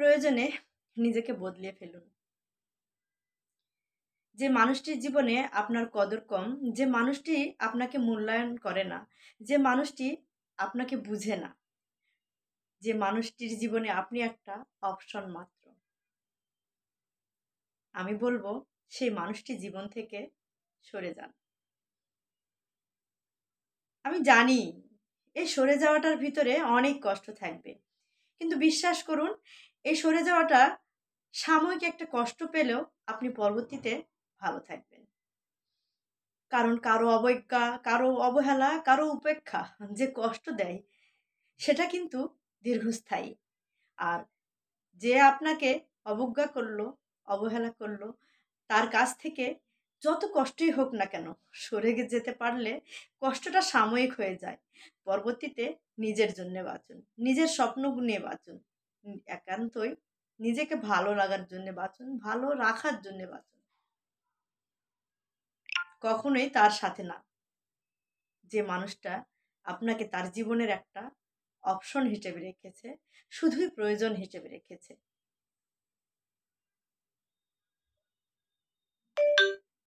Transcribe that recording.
প্রয়োজনে নিজেকে বদলিয়ে ফেলুন। যে মানুষটির জীবনে আপনার কদর কম, যে মানুষটি আপনাকে মূল্যায়ন করে না, যে মানুষটি আপনাকে বুঝে না, যে মানুষটির জীবনে আপনি একটা অপশন মাত্র, আমি বলবো সেই মানুষটি জীবন থেকে সরে যান। আমি জানি এই সরে যাওয়াটার ভিতরে অনেক কষ্ট থাকবে। কিন্তু বিশ্বাস করুন, এই সরে যাওয়াটা সাময়িক একটা কষ্ট পেলেও আপনি পরবর্তীতে ভালো থাকবেন। কারণ কারো অবজ্ঞা, কারো অবহেলা, কারো উপেক্ষা যে কষ্ট দেয় সেটা কিন্তু দীর্ঘস্থায়ী। আর যে আপনাকে অবজ্ঞা করলো, অবহেলা করলো, তার কাছ থেকে যত কষ্টই হোক না কেন সরে যেতে পারলে কষ্টটা সাময়িক হয়ে যায়। পরবর্তীতে নিজের জন্যে বাঁচুন, নিজের স্বপ্ন নিয়ে বাঁচুন। একান্তই নিজেকে ভালো লাগার জন্যে বাঁচুন, ভালো রাখার জন্যে বাঁচুন। কখনোই তার সাথে না, যে মানুষটা আপনাকে তার জীবনের একটা অপশন হিসেবে রেখেছে, শুধুই প্রয়োজন হিসেবে রেখেছে।